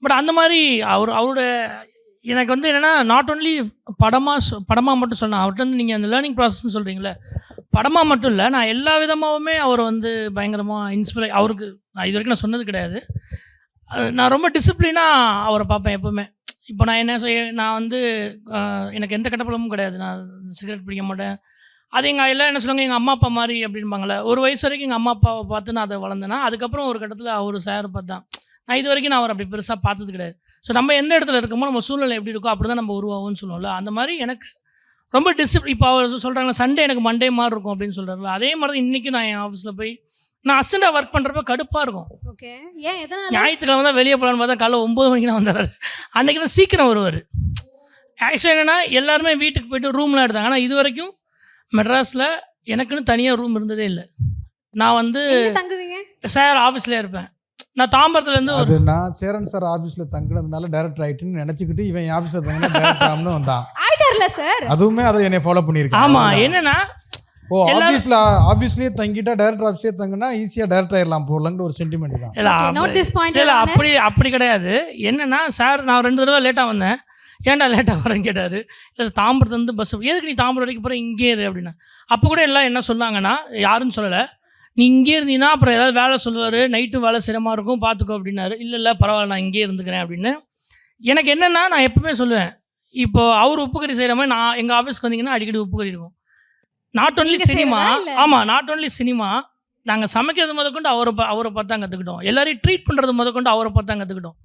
But அந்த மாதிரி அவரோட எனக்கு வந்து என்னென்னா நாட் ஒன்லி படமாக மட்டும் சொன்னேன். அவர்கிட்ட வந்து நீங்கள் அந்த லேர்னிங் ப்ராசஸ்ன்னு சொல்கிறீங்களே, படமாக மட்டும் இல்லை, நான் எல்லா விதமாகவுமே அவரை வந்து பயங்கரமாக அவருக்கு நான் இது வரைக்கும் நான் சொன்னது கிடையாது. நான் ரொம்ப டிசிப்ளினாக அவரை பார்ப்பேன் எப்போவுமே. இப்போ நான் நான் வந்து எனக்கு எந்த கெட்ட பழக்கமும் கிடையாது. நான் சிகரெட் பிடிக்க மாட்டேன். அது எல்லாம் என்ன சொல்லுவாங்க, எங்கள் அம்மா அப்பா மாதிரி அப்படின்பாங்களே. ஒரு வயசு வரைக்கும் எங்கள் அம்மா அப்பாவை பார்த்து நான் அதை வளர்ந்தேன்னா, அதுக்கப்புறம் ஒரு கட்டத்தில் அவர் சார் பார்த்தேன். நான் இது வரைக்கும் நான் அவர் அப்படி பெருசாக பார்த்தது கிடையாது. ஸோ நம்ம எந்த இடத்துல இருக்கோமோ நம்ம சூழ்நிலை எப்படி இருக்கோ அப்படி தான் நம்ம உருவாகும்னு சொல்லுவோம்ல. அந்த மாதிரி எனக்கு ரொம்ப இப்போ அவர் சொல்கிறாங்களா சண்டே எனக்கு மண்டே மாதிரி இருக்கும் அப்படின்னு சொல்கிறாங்களா, அதே மாதிரி தான் இன்றைக்கும் நான் என் ஆஃபீஸில் போய் நான் அசிஸ்டண்டாக ஒர்க் பண்ணுறப்ப கடுப்பாக இருக்கும். ஓகே, ஏன் எதனால? ஞாயிற்றுக்கிழமை தான் வெளியே போகலான்னு பார்த்தா காலைல 9 மணிக்கு தான் வந்தார். அன்றைக்கி தான் சீக்கிரம் வருவார். ஆக்சுவலாக என்னென்னா எல்லாருமே வீட்டுக்கு போய்ட்டு ரூம்லாம் எடுத்தாங்க. ஆனால் இது வரைக்கும் மெட்ராஸில் எனக்குன்னு தனியாக ரூம் இருந்ததே இல்லை. நான் வந்து தங்குவீங்க சார் ஆஃபீஸ்லேயே இருப்பேன். நான் தாம்பரத்துலேருந்து அது நான் சேரன் சார் ஆஃபீஸில் தங்கினதுனால டேரக்டர் ஆகிட்டுன்னு நினச்சிக்கிட்டு இவன் என் ஆஃபீஸில் தங்கினா டேரக்டர் வந்தான் ஆயிட்டார்ல சார். அதுவுமே அதை என்னை ஃபாலோ பண்ணியிருக்கேன். ஆமாம், என்னென்னா ஆஃபீஸ்லேயே தங்கிட்டா டேரக்டர் ஆஃபீஸ்லேயே தங்கினா ஈஸியாக டேரக்டர் ஆயிடலாம் போகலாங்கிற ஒரு சென்டிமெண்ட் தான். இல்லை அப்படி கிடையாது. என்னென்னா சார் நான் 2 தடவை லேட்டாக வந்தேன். ஏன்டா லேட்டாக வரேன்னு கேட்டார். இல்லை தாம்பரத்துலேருந்து பஸ் எதுக்கு நீ தாம்பரம் வரைக்கும் போகிற, இங்கே இரு அப்படின்னா. அப்போ கூட எல்லாம் என்ன சொன்னாங்கன்னா, யாருன்னு சொல்லலை, நீ இங்கே இருந்தீங்கன்னா அப்புறம் ஏதாவது வேலை சொல்லுவார், நைட்டும் வேலை சிரமமாக இருக்கும் பார்த்துக்கோ அப்படின்னாரு. இல்லை பரவாயில்ல நான் இங்கே இருந்துக்கிறேன் அப்படின்னு. எனக்கு என்னென்னா நான் எப்பவுமே சொல்லுவேன், இப்போது அவர் உப்புக்கறி செய்கிற மாதிரி நான் எங்கள் ஆஃபீஸ்க்கு வந்தீங்கன்னா அடிக்கடி உப்புக்கறி இருக்கும். நாட் ஒன்லி சினிமா, ஆமாம் நாட் ஒன்லி சினிமா, நாங்கள் சமைக்கிறது முதற்கொண்டு அவரை பார்த்து தான் கற்றுக்கிட்டோம். எல்லாரையும் ட்ரீட் பண்ணுறது முதற்கொண்டு அவரை பார்த்து தான் கற்றுக்கிட்டோம்.